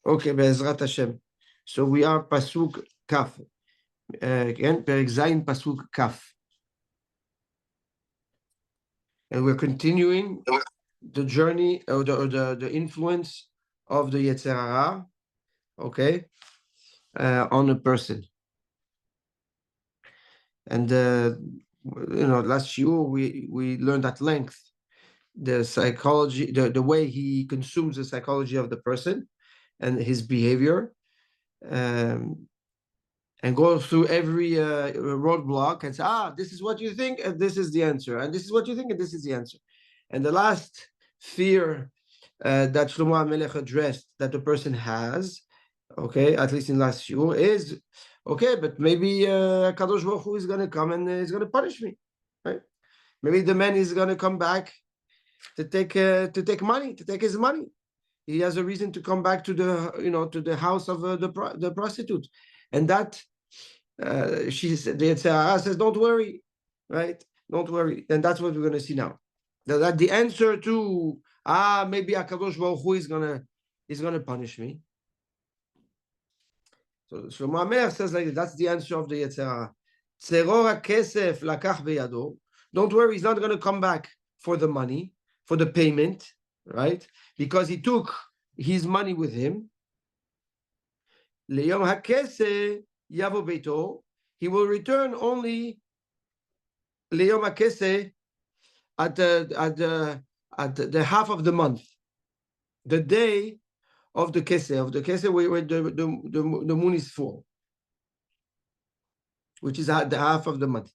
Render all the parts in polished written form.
Okay, Be'ezrat Hashem. So we are Pasuk Kaf. Again, Perek Zayin Pasuk Kaf. And we're continuing the journey or the influence of the Yetzer Hara, okay, on a person. And last year we learned at length the psychology, the way he consumes the psychology of the person and his behavior, and go through every roadblock and say, this is what you think, and this is the answer, and this is what you think, and this is the answer. And the last fear that Shlomo HaMelech addressed that the person has, okay, at least in last year, is, okay, but maybe Kadosh Baruch Hu is going to come and is going to punish me, right? Maybe the man is going to come back to take money, to take his money. He has a reason to come back to the house of the prostitute, and that she said, the Yetzirah says, don't worry, right? Don't worry, and that's what we're going to see now. That the answer to maybe Hakadosh Baruch Hu is gonna punish me. So Shlomo HaMelech says like that's the answer of the Yetzirah. Tzeror hakesef lakach beyado. Don't worry, he's not going to come back for the money, for the payment, right? Because he took his money with him. Leyom hakese yavo beito. He will return only leyom hakese at the half of the month, the day of the keseh, where the moon is full, which is the half of the month.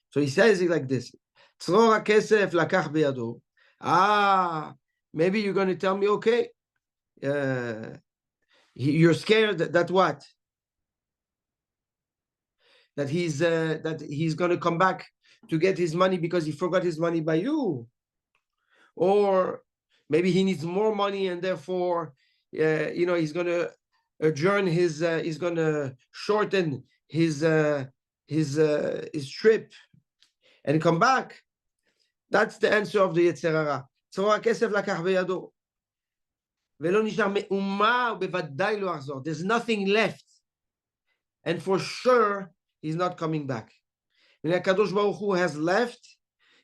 So he says it like this: Tzror hakesef lakach beyado. Maybe you're going to tell me, okay, you're scared that what? That he's going to come back to get his money because he forgot his money by you, or maybe he needs more money and therefore he's going to adjourn he's going to shorten his trip and come back. That's the answer of the Yetzer Hara. There's nothing left, and for sure he's not coming back. When HaKadosh Baruch Hu has left,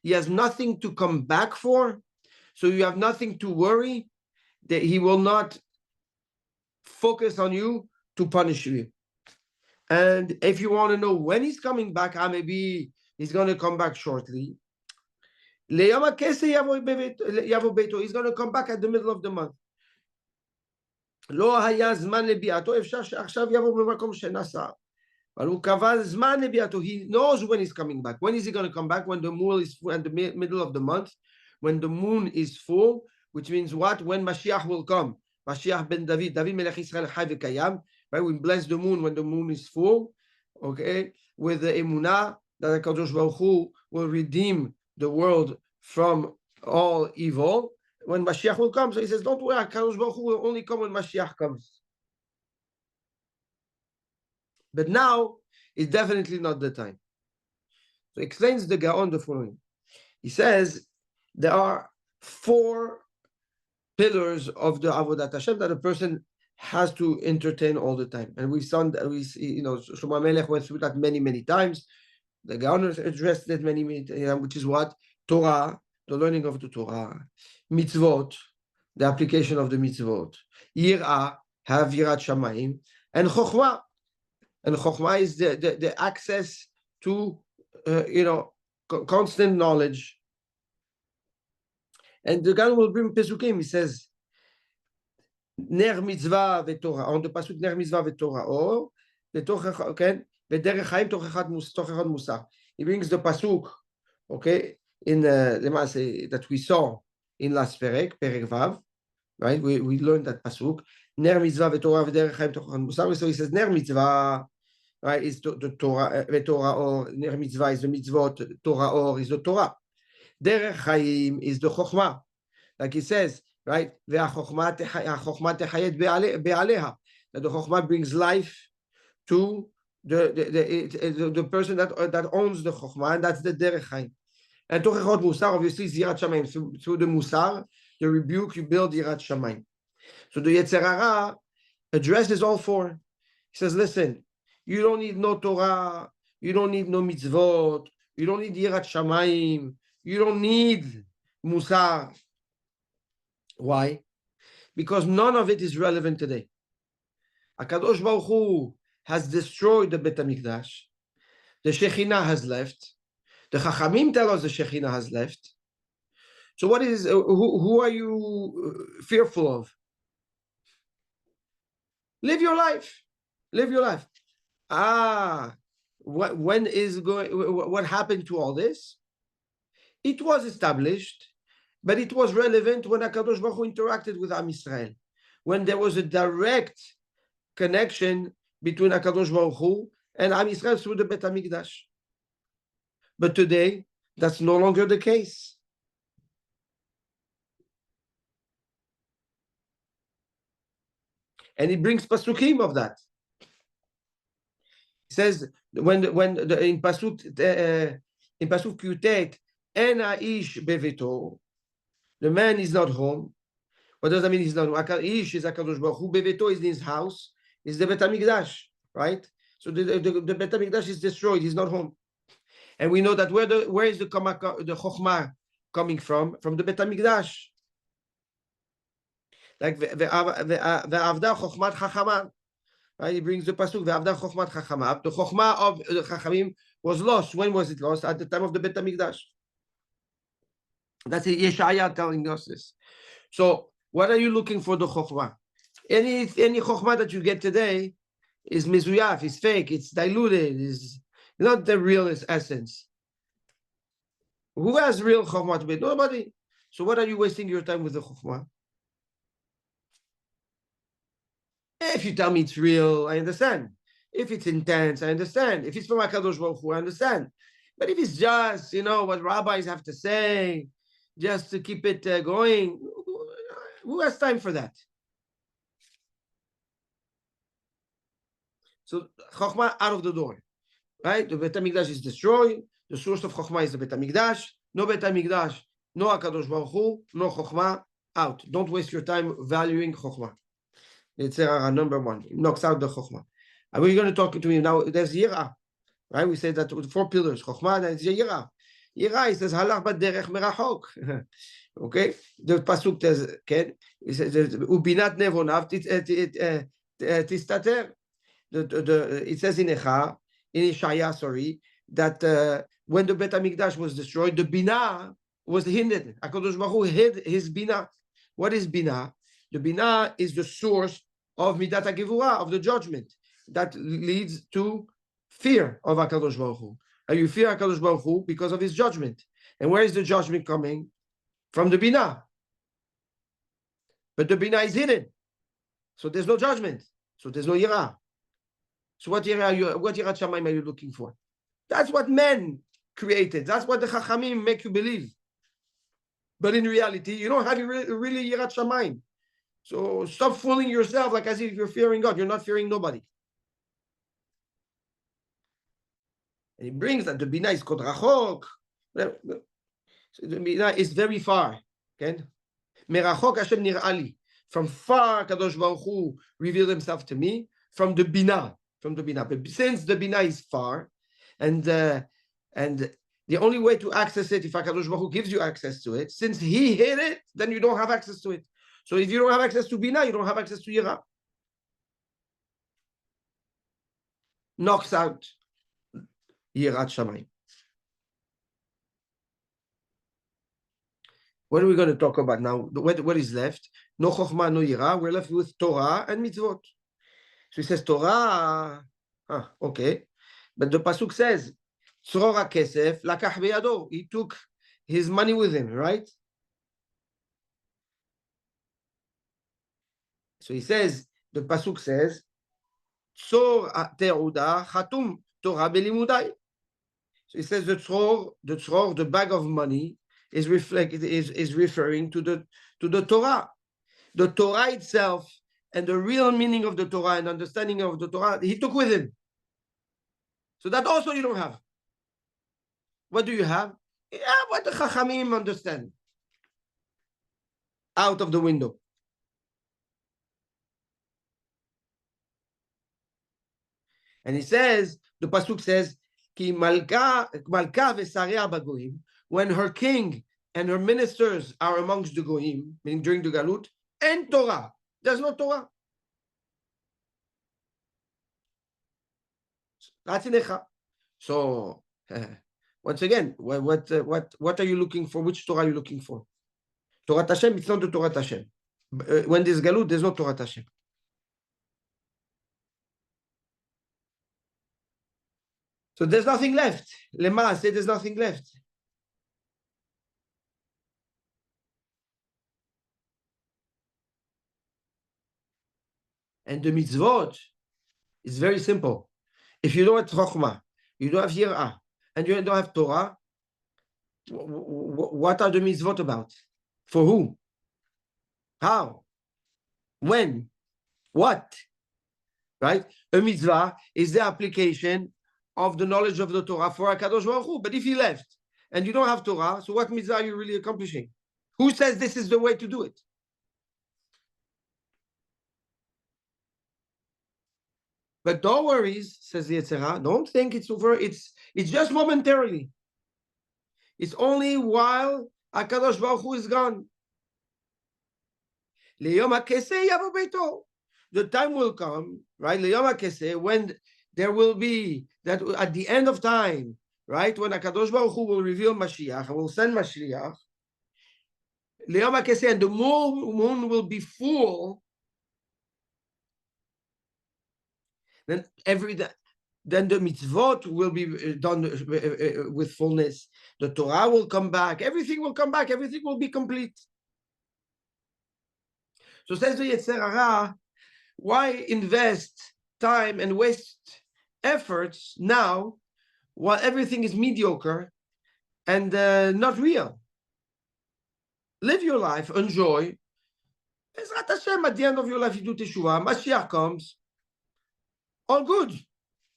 he has nothing to come back for, so you have nothing to worry that he will not focus on you to punish you. And if you want to know when he's coming back, maybe he's going to come back shortly. He's going to come back at the middle of the month. He knows when he's coming back. When is he going to come back? When the moon is full, at the middle of the month, when the moon is full, which means what? When Mashiach will come. Mashiach ben David, David Melech Israel Chai v'Kayam, right? We bless the moon when the moon is full, okay? With the emunah that HaKadosh Baruch Hu will redeem the world from all evil. When Mashiach will come, so he says, don't worry, HaKadosh Baruch Hu will only come when Mashiach comes. But now is definitely not the time. So he explains the Gaon the following. He says there are 4 pillars of the Avodat Hashem that a person has to entertain all the time. And we've seen that Shlomo HaMelech went through that many, many times. The Gaon addressed it many, many times, which is what? Torah, the learning of the Torah. Mitzvot, the application of the mitzvot. Yirah, have Yirat Shamayim. And Chokhmah. And Chokhmah is the access to, constant knowledge. And the guy will bring Pesukim. He says, Ner mitzvah v'Torah. On the pasuk Ner mitzvah v'Torah. Or okay, v'derech chaim tochechat musar. He brings the pasuk, okay, in that we saw in last perek Vav, right? We learned that pasuk. Ner mitzvah v'Torah v'derech chaim tochechat musar. So he says Ner mitzvah, right, is the Torah v'Torah or Ner mitzvah is the mitzvot. Torah or is the Torah. Derech Chaim is the Chokhmah, like he says, right? That the Chokhmah brings life to the person that owns the Chokhmah, and that's the Derech Chaim. And Tochechot Musar, obviously, is Yirat Shamayim. Through the Musar, the rebuke, you build Yirat Shamayim. So the Yetzer Hara addresses all four. He says, listen, you don't need no Torah, you don't need no mitzvot, you don't need Yirat Shamayim, you don't need Musar. Why? Because none of it is relevant today. HaKadosh Baruch Hu has destroyed the Bet HaMikdash. The Shekhinah has left. The Chachamim tell us the Shekhinah has left. So what is, who are you fearful of? Live your life. Live your life. What happened to all this? It was established, but it was relevant when HaKadosh Baruch Hu interacted with Am Yisrael, when there was a direct connection between HaKadosh Baruch Hu and Am Yisrael through the Bet HaMikdash. But today, that's no longer the case. And he brings pasukim of that. He says in pasuk Kutet, En ha'ish beveto, the man is not home. What does that mean? He's not home. Ish is HaKadosh Baruch Hu. Beveto is in his house. Is the Bet HaMikdash, right? So the Bet HaMikdash is destroyed. He's not home. And we know that where is the Chokhmah coming from? From the Bet HaMikdash. Like ve'avda chokhmat chachama, right? He brings the pasuk ve'avda chokhmat chachama. The chokhmah of the chachamim was lost. When was it lost? At the time of the Bet HaMikdash. That's Yeshaya telling us this. So what are you looking for the chokhmah? Any chokhmah that you get today is mizuyaf, is fake, it's diluted, is not the real essence. Who has real chokhmah to be? Nobody. So what are you wasting your time with the chokhmah? If you tell me it's real, I understand. If it's intense, I understand. If it's from HaKadosh Baruch Hu, I understand. But if it's just, what rabbis have to say, just to keep it going, who has time for that? So Chokhmah out of the door, right? The Bet HaMikdash is destroyed. The source of Chokhmah is the Bet HaMikdash. No Bet HaMikdash, no HaKadosh Baruch Hu, no Chokhmah, out. Don't waste your time valuing Chokhmah. It's number one. It knocks out the Chokhmah. And we're going to talk to him now. There's Yira, right? We say that with 4 pillars. Chokhmah, then it's Yira. Yira, he says, Halach baderech merachok. Okay? The pasuk says, okay? He says, Ubinat nevonav tistater. It says in Ishaya, sorry, that when the Bet HaMikdash was destroyed, the Binah was hidden. HaKadosh Baruch Hu hid his Binah. What is Binah? The Binah is the source of Midat HaGevurah, of the judgment, that leads to fear of HaKadosh Baruch Hu. And you fear HaKadosh Baruch Hu because of his judgment. And where is the judgment coming? From the Binah. But the Binah is hidden. So there's no judgment. So there's no Yirah. So what Yirat Shamayim are you looking for? That's what men created. That's what the Chachamim make you believe. But in reality, you don't have really Yirat Shamayim. So stop fooling yourself like as if you're fearing God. You're not fearing nobody. And he brings that the Binah is called Rachok. So the Binah is very far. Okay? Merachok Hashem nir'ali. From far, Kadosh Baruch Hu revealed himself to me from the Binah. But since the Binah is far, and the only way to access it, if HaKadosh Baruch Hu gives you access to it, since he hid it, then you don't have access to it. So if you don't have access to Binah, you don't have access to Yirah. Knocks out Yirat Shamayim. What are we going to talk about now? What is left? No Chokhmah, no Yirah. We're left with Torah and Mitzvot. So he says Torah, okay. But the pasuk says, Tzror HaKesef lakach beyado. He took his money with him, right? So he says, the pasuk says, Tzor te'uda chatum Torah belimudai. So he says the tzror, the bag of money, is referring to the Torah. The Torah itself and the real meaning of the Torah and understanding of the Torah, he took with him. So that also you don't have. What do you have? Yeah, what the Chachamim understand. Out of the window. And he says, the pasuk says, Ki malka v'saria bagoyim, when her king and her ministers are amongst the goyim, meaning during the galut, and Torah, there's no Torah. That's in Echa. So once again, what are you looking for? Which Torah are you looking for? Torah Hashem, it's not the Torah Hashem. When there's galut, there's no Torah Hashem. So there's nothing left. Lema said there's nothing left. And the mitzvot is very simple. If you don't have chokhmah, you don't have yirah, and you don't have Torah, what are the mitzvot about? For who? How? When? What? Right? A mitzvah is the application of the knowledge of the Torah for HaKadosh Baruch Hu. But if he left and you don't have Torah, so what mitzvah are you really accomplishing? Who says this is the way to do it? But don't worry, says the Yetzer Hara, don't think it's over. It's just momentarily. It's only while HaKadosh Baruch Hu is gone. The time will come, right? When there will be that at the end of time, right? When HaKadosh Baruch Hu will reveal Mashiach and will send Mashiach, and the moon will be full. Then then the mitzvot will be done with fullness. The Torah will come back. Everything will come back. Everything will be complete. So says the Yetzer Hara, why invest time and waste efforts now while everything is mediocre and not real? Live your life, enjoy. Ezrat Hashem, at the end of your life, you do teshuvah. Mashiach comes. All good.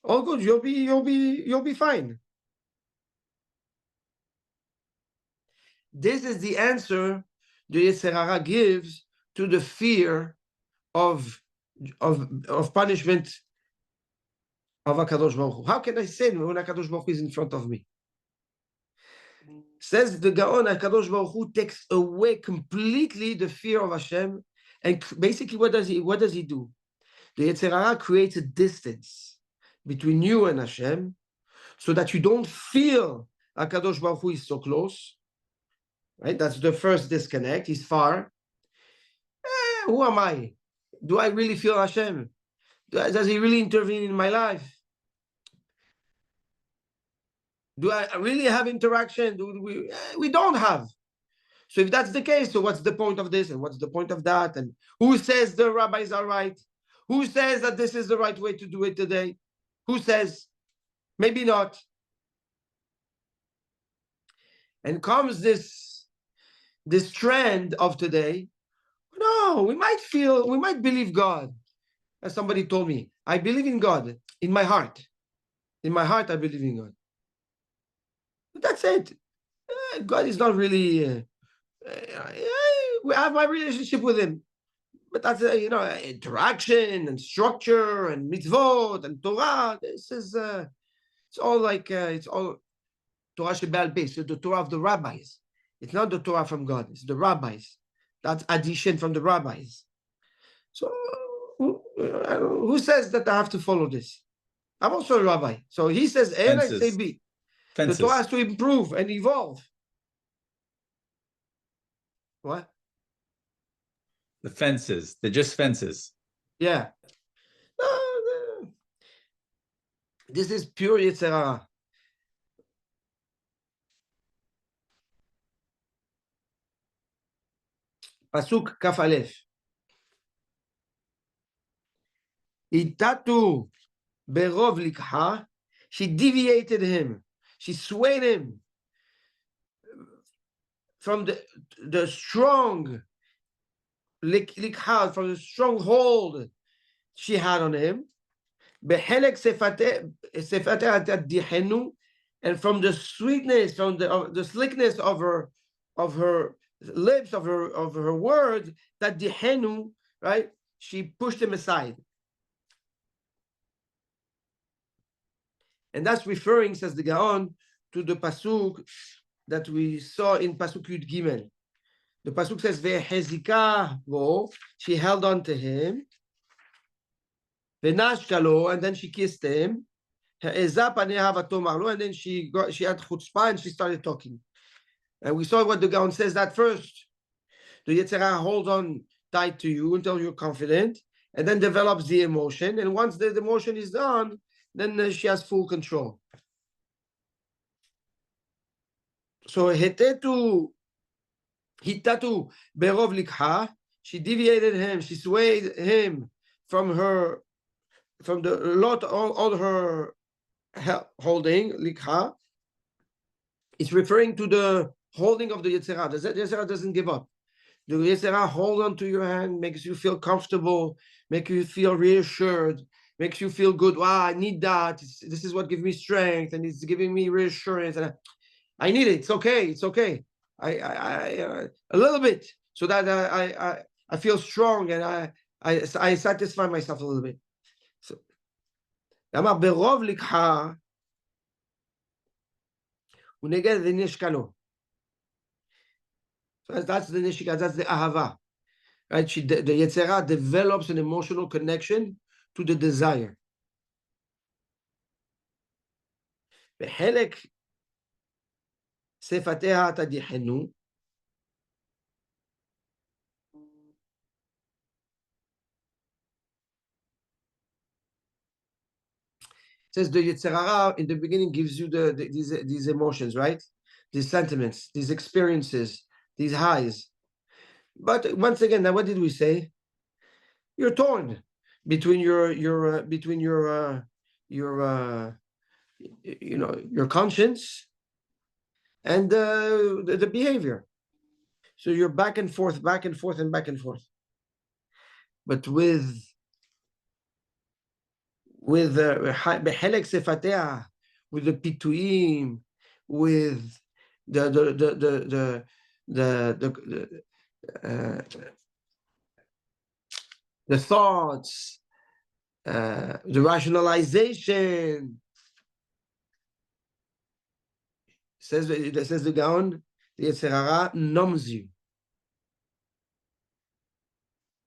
All good. You'll be fine. This is the answer the Yetzer Hara gives to the fear of punishment of HaKadosh Baruch Hu. How can I sin when HaKadosh Baruch Hu is in front of me? Says the Gaon, HaKadosh Baruch Hu takes away completely the fear of Hashem, and basically what does he do? The Yetzer Hara creates a distance between you and Hashem, so that you don't feel HaKadosh Baruch Hu is so close. Right? That's the first disconnect. He's far. Who am I? Do I really feel Hashem? Does he really intervene in my life? Do I really have interaction? We don't have. So if that's the case, so what's the point of this and what's the point of that? And who says the rabbis are right? Who says that this is the right way to do it today? Who says? Maybe not. And comes this trend of today. No, we might believe God. As somebody told me, I believe in God in my heart. In my heart, I believe in God. But that's it. God is not really. We have my relationship with Him, but that's interaction and structure and mitzvot and Torah. This is it's all Torah Sheba'al Peh. So the Torah of the rabbis. It's not the Torah from God. It's the rabbis. That's addition from the rabbis. So who says that I have to follow this? I'm also a rabbi. So he says A and I say B. Fences. The Torah has to improve and evolve. What? The fences. They're just fences. Yeah. This is pure Yetzer Hara. Pasuk Kaf Aleph. Itatu berov likha. She deviated him. She swayed him from the strong likha, from the strong hold she had on him. Behelek sefateh, and from the sweetness, from the slickness of her lips, of her words, that dihenu, right? She pushed him aside. And that's referring, says the Gaon, to the pasuk that we saw in pasuk Yud Gimel. The pasuk says, "Ve'hezika bo," she held on to him. "Ve'nashkalo," and then she kissed him. "Ha'eza paneh v'tomar lo," and then she had chutzpah and she started talking. And we saw what the Gaon says that first. The Yetzer Hara holds on tight to you until you're confident, and then develops the emotion. And once the emotion is done, then she has full control. So hitatu berov likha, she deviated him, she swayed him from the lot all her holding likha. It's referring to the holding of the Yetzer Hara. The Yetzer Hara doesn't give up. The Yetzer Hara hold on to your hand, makes you feel comfortable, makes you feel reassured, makes you feel good. Wow, I need that. This is what gives me strength, and it's giving me reassurance. And I need it. It's okay. It's okay. A little bit, so that I feel strong and I satisfy myself a little bit. So, ברוב לקחה הוא נגד נשקלו. So that's the nishika, that's the ahava. Right? The Yetzer Hara develops an emotional connection to the desire. בחלק שפתיה תדיחנו, says the Yetzer Hara in the beginning gives you these emotions, right? These sentiments, these experiences, these highs. But once again, now what did we say? You're torn between your conscience and the behavior. So you're back and forth, back and forth, and back and forth. But with בחלק שפתיה, with the pituim, with the thoughts, the rationalization. Says the Gaon, the Yetzer Hara numbs you.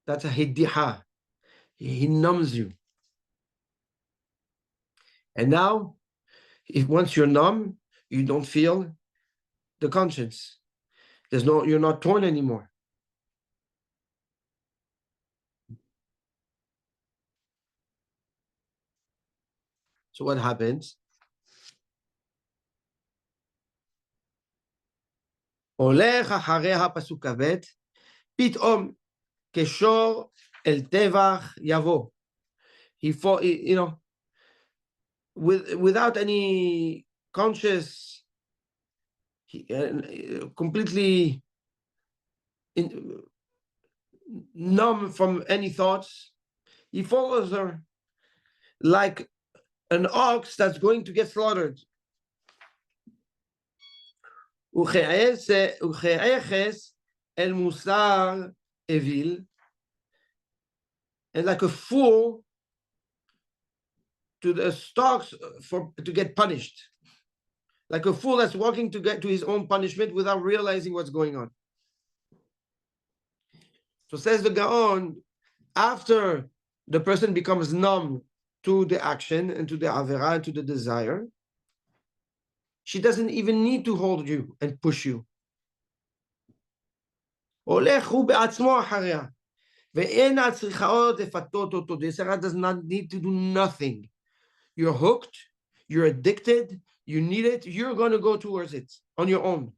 That's a hiddiha. He numbs you. And now, once you're numb, you don't feel the conscience. You're not torn anymore. So what happens? הולך אחריה פסוק כ"ב, פתאום כשור אל טבח יבוא. Without any conscious, completely numb from any thoughts, he follows her like an ox that's going to get slaughtered. וכעכס אל מוסר אוויל, and like a fool to the stocks to get punished, like a fool that's walking to get to his own punishment without realizing what's going on. So says the Gaon, after the person becomes numb to the action and to the avera and to the desire, she doesn't even need to hold you and push you. הולך הוא בעצמו אחריה, ואין צריכה עוד לפתות אותו. The Yetzer Hara does not need to do nothing. You're hooked, you're addicted, you need it, you're going to go towards it on your own.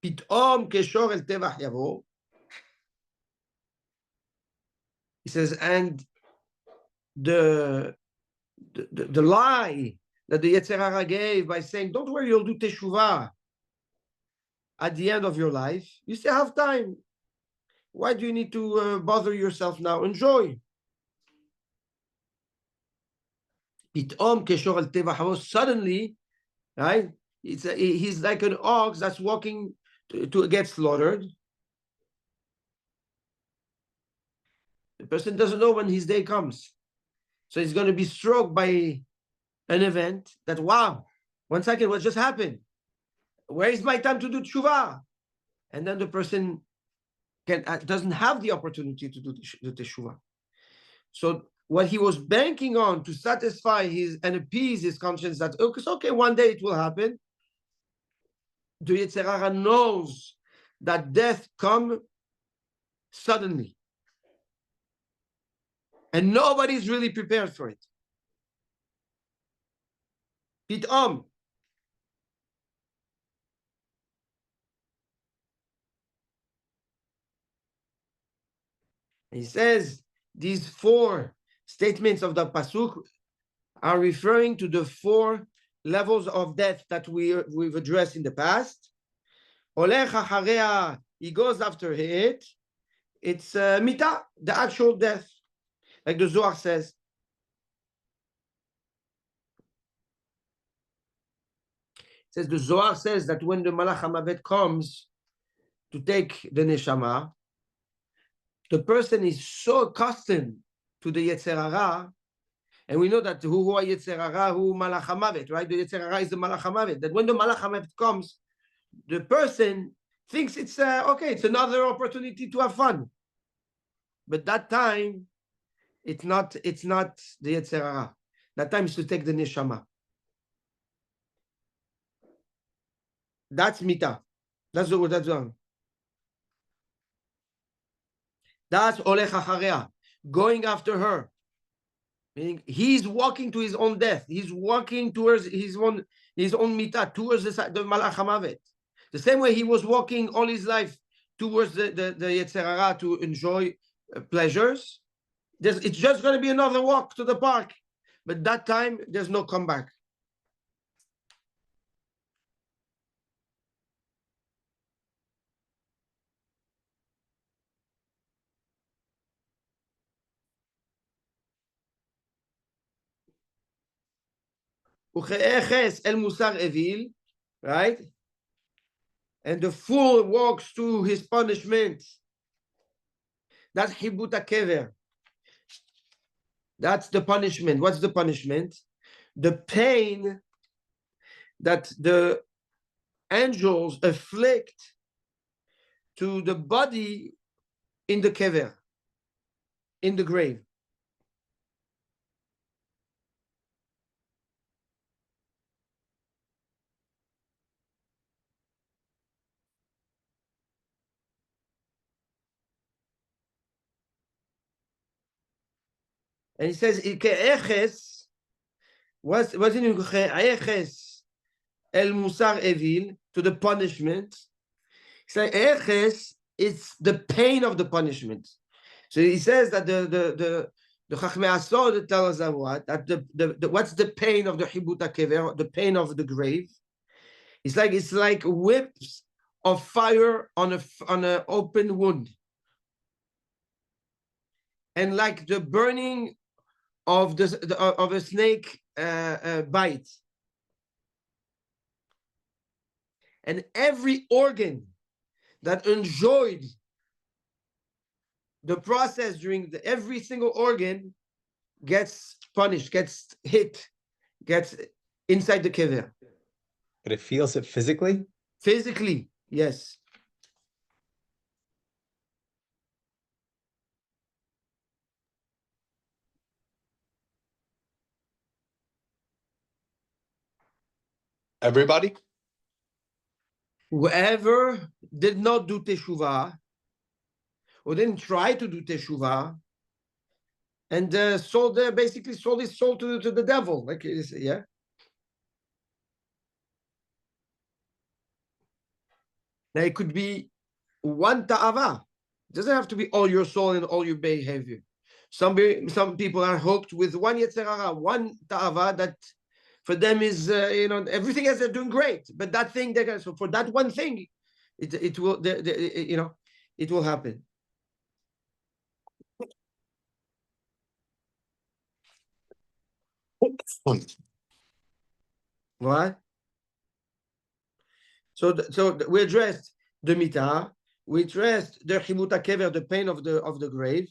פתאום כשור אל טבח יבוא. He says, and the lie that the Yetzer Hara gave by saying, don't worry, you'll do teshuvah at the end of your life. You still have time. Why do you need to bother yourself now? Enjoy. פתאום כשור אל טבח יבוא, suddenly, right? He's like an ox that's walking to get slaughtered. The person doesn't know when his day comes. So he's going to be struck by an event that, wow, 1 second, what just happened? Where is my time to do tshuva? And then the person doesn't have the opportunity to do the tshuva. So what he was banking on to satisfy his and appease his conscience that, okay, one day it will happen. The Yetzer Hara knows that death comes suddenly. And nobody's really prepared for it. Pitom. He says these 4 statements of the Pasuk are referring to the 4 levels of death that we've addressed in the past. Olech hacharei, he goes after it. It's mita, the actual death, like the Zohar says. It says the Zohar says that when the Malach HaMavet comes to take the neshama, the person is so accustomed to the Yetzer Hara, and we know that who Yetzer Hara, who Malach HaMavet, right? The Yetzer Hara is the Malach HaMavet. That when the Malach HaMavet comes, the person thinks it's okay, it's another opportunity to have fun. But that time, it's not the Yetzer Hara. That time is to take the neshama. That's mita. That's one. That's olech hacharei, going after her. Meaning he's walking to his own death. He's walking towards his own mita, towards the Malach HaMavet. The same way he was walking all his life towards the Yetzer Hara to enjoy pleasures. It's just going to be another walk to the park. But that time, there's no comeback. Uche'eches el musar evil, right? And the fool walks to his punishment. That's hibut kever. That's the punishment. What's the punishment? The pain that the angels afflict to the body in the kever, in the grave. And he says, what's in el musar evil, to the punishment. He says, it's the pain of the punishment. So he says that the Chachmei Asod tell us that what? That what's the pain of the Hibut HaKever, the pain of the grave? It's like whips of fire on an open wound. And like the burning of a snake bite. And every organ that enjoyed the process during every single organ gets punished, gets hit, gets inside the kever. But it feels it physically? Physically, yes. Everybody? Whoever did not do teshuvah or didn't try to do teshuvah and basically sold his soul to the devil, like yeah. Now it could be one ta'ava. It doesn't have to be all your soul and all your behavior. Some people are hooked with one Yetzer Hara, one ta'ava that for them is everything else they're doing great, but that thing so for that one thing, it will it will happen. What? So we addressed the mita, we addressed the chibut kever, the pain of the grave,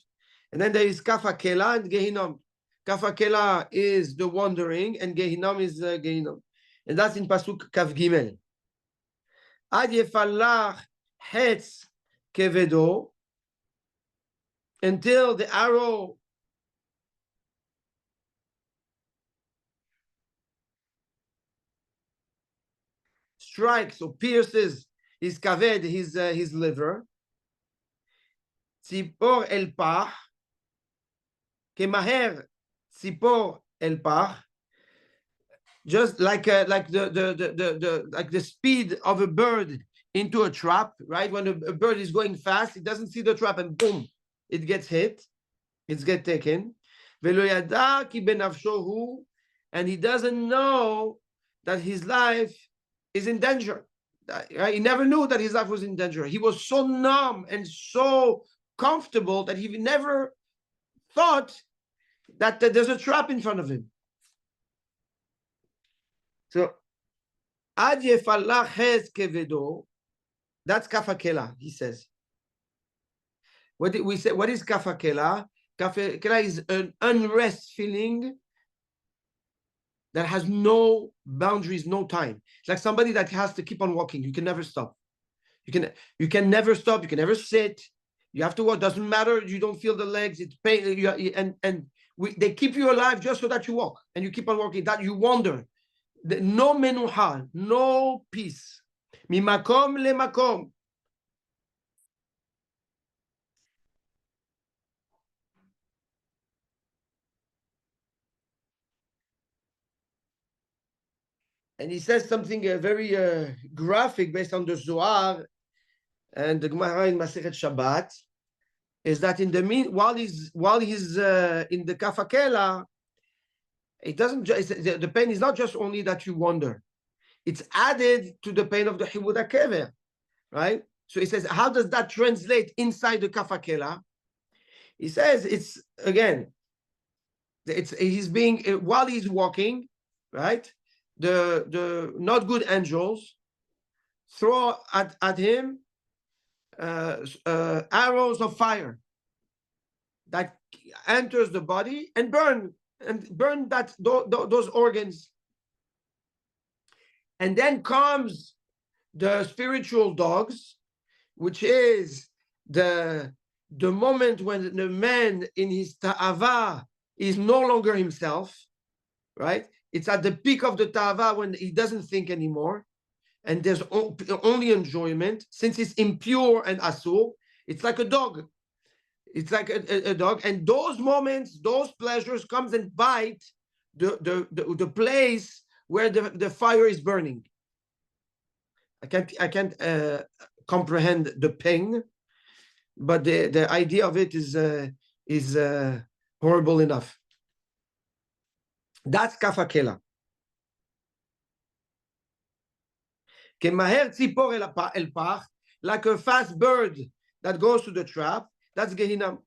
And then there is Kafakela and Gehinnom. Kafakela is the wandering, and Gehinnom is Gehinnom. And that's in Pasuk Kav Gimel. Ad yefalach hetz kevedo, until the arrow strikes or pierces his kaved, his liver. Tzipor el pach, kemaher tzipor el pach, just like the speed of a bird into a trap, right? When a bird is going fast, it doesn't see the trap, and boom, it gets hit, it gets taken. Velo yada ki benafsho hu, and he doesn't know that his life is in danger. Right? He never knew that his life was in danger. He was so numb and so comfortable that he never thought that there's a trap in front of him. So, ad yefalach hez kevedo, that's kafakela, he says. What did we say? What is kafakela? Kafakela is an unrest feeling that has no boundaries, no time. It's like somebody that has to keep on walking. You can never stop. You can never stop. You can never sit. You have to walk. Doesn't matter. You don't feel the legs. It's pain. They keep you alive just so that you walk and you keep on walking. That you wander. No menuha, no peace. Mimakom lemakom. And he says something very graphic based on the Zohar and the Gemara in Masechet Shabbat, is that in the while he's in the kafakela, it doesn't the pain is not just only that you wander, it's added to the pain of the hibud hakever, right? So he says, how does that translate inside the kafakela? He says it's again, he's being while he's walking, right? The not good angels throw at him arrows of fire that enters the body and burn that those organs. And then comes the spiritual dogs, which is the moment when the man in his ta'ava is no longer himself, right? It's at the peak of the ta'ava when he doesn't think anymore, and there's only enjoyment. Since it's impure and asur, it's like a dog. It's like a dog, and those moments, those pleasures comes and bite the place where the fire is burning. I can't comprehend the pain, but the idea of it is horrible enough. That's kafakela. Kemaher tzipor el pach, like a fast bird that goes to the trap. That's Gehinnom.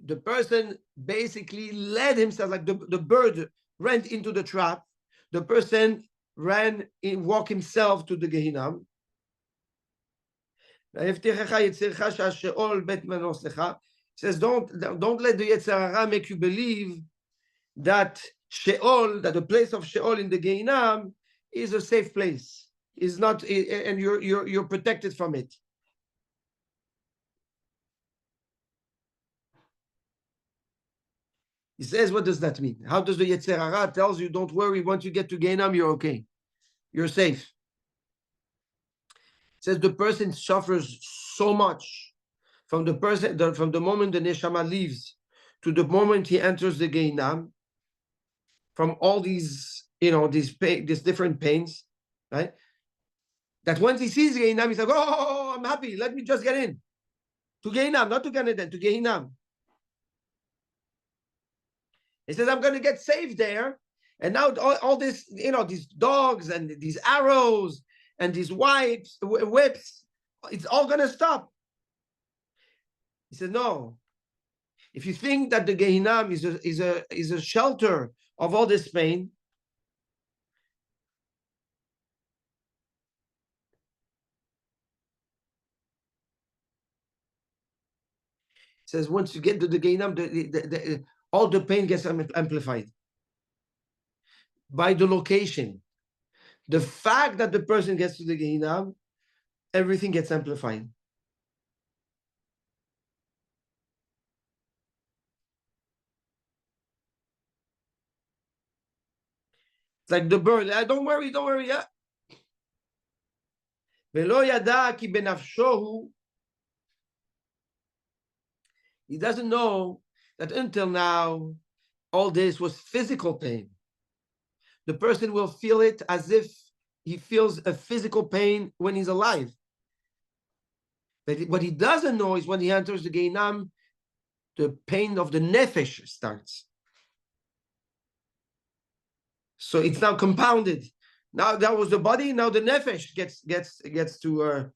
The person basically led himself, like the bird ran into the trap. The person walked himself to the Gehinnom. Says, don't let the Yetzer Hara make you believe that Sheol, that the place of Sheol in the Gehinnom is a safe place. Is not, and you're protected from it. He says, what does that mean? How does the Yetzer Hara tells you, don't worry, once you get to Gehinnom, you're okay. You're safe. It says the person suffers so much from the moment the neshama leaves to the moment he enters the Gehinnom, from all these, these different pains, right? That once he sees Gehinnom, he's like, oh, I'm happy. Let me just get in. To Gehinnom, not to Gan Eden, to Gehinnom. He says, I'm going to get saved there. And now all this, these dogs and these arrows and these whips, it's all going to stop. He said, no. If you think that the Gehinnom is a shelter of all this pain, says once you get to the Gehinam, all the pain gets amplified by the location. The fact that the person gets to the Gehinam, everything gets amplified. It's like the bird. Don't worry, yeah. He doesn't know that until now, all this was physical pain. The person will feel it as if he feels a physical pain when he's alive. But what he doesn't know is when he enters the Gehinam, the pain of the nefesh starts. So it's now compounded. Now that was the body. Now the nefesh gets to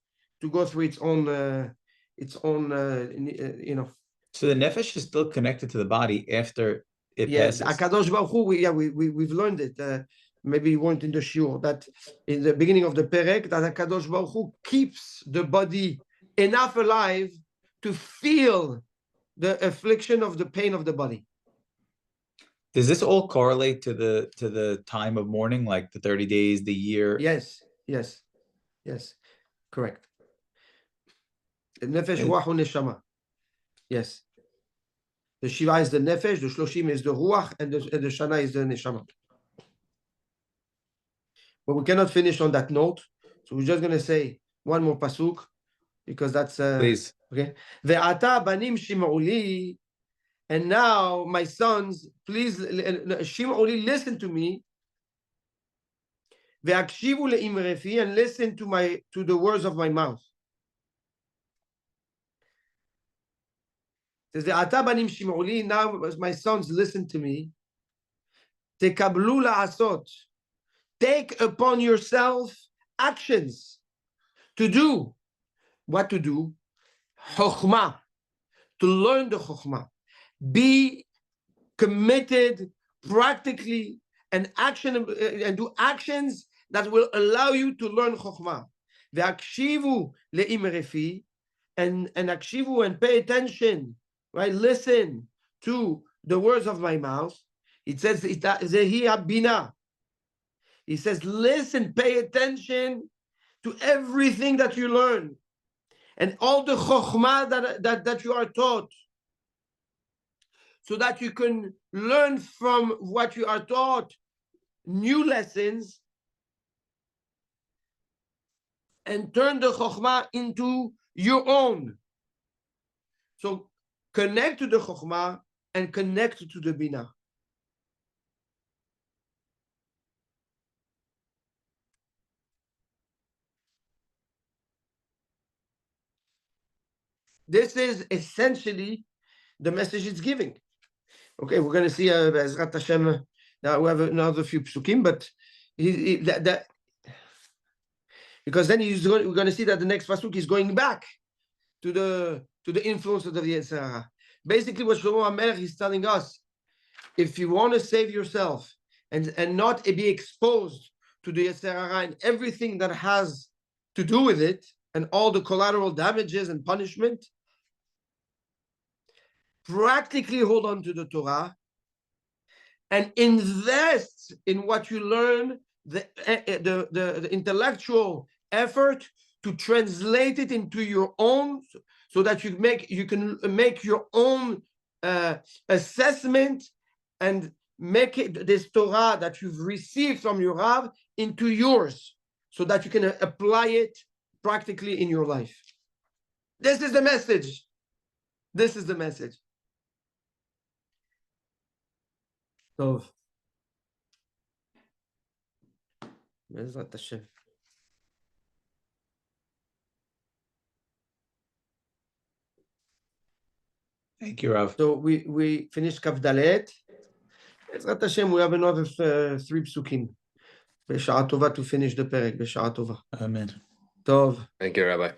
go through its own So the nefesh is still connected to the body after it passes. Akadosh Baruch Hu, we've learned it. Maybe you weren't in the shiur that in the beginning of the perek that Akadosh Baruch Hu keeps the body enough alive to feel the affliction of the pain of the body. Does this all correlate to the time of mourning, like the 30 days, the year? Yes, correct. Nefesh, ruach, neshama. Yes. The Shiva is the nefesh, the Shloshim is the ruach, and the Shana is the neshama. But we cannot finish on that note, so we're just going to say one more pasuk because that's please. Okay. Ve'ata banim shim'uli, and now my sons, please shim'uli, listen to me. Ve'akshivu le'imrefi, and listen to the words of my mouth. It says ve'ata banim shim'uli, now my sons, listen to me. Tekablu la'asot, take upon yourself actions to do. What to do? Chokhmah, to learn the Chokhmah. Be committed practically and do actions that will allow you to learn Chokhmah. Ve'akshivu le'imrefi, and akshivu, and pay attention, right? Listen to the words of my mouth. It says zehi habina. He says, listen, pay attention to everything that you learn and all the chokhmah that you are taught, so that you can learn from what you are taught new lessons and turn the chokhmah into your own. So connect to the chokhmah and connect to the bina. This is essentially the message it's giving. Okay, we're going to see Bezrat Hashem. Now we have another few psukim, but because then we're going to see that the next pasuk is going back to the influence of the Yetzer Hara. Basically, what Shlomo HaMelech is telling us, if you want to save yourself and not be exposed to the Yetzer Hara and everything that has to do with it, and all the collateral damages and punishment, practically hold on to the Torah and invest in what you learn, the intellectual effort to translate it into your own, so that you can make your own assessment and make it, this Torah that you've received from your Rav, into yours, so that you can apply it practically in your life. This is the message. This is the message. So, Bezrat Hashem. Thank you, Rav. So we finished Kaf Dalet. Bezrat Hashem, we have another 3 psukim. B'sha'a tova to finish the perek. B'sha'a tova. Amen. Tov. Thank you, Rabbi.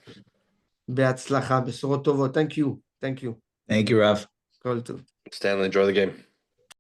Be'atzlacha. B'sorot tovot. Thank you. Thank you, Rav. Kol tov. Stanley, enjoy the game.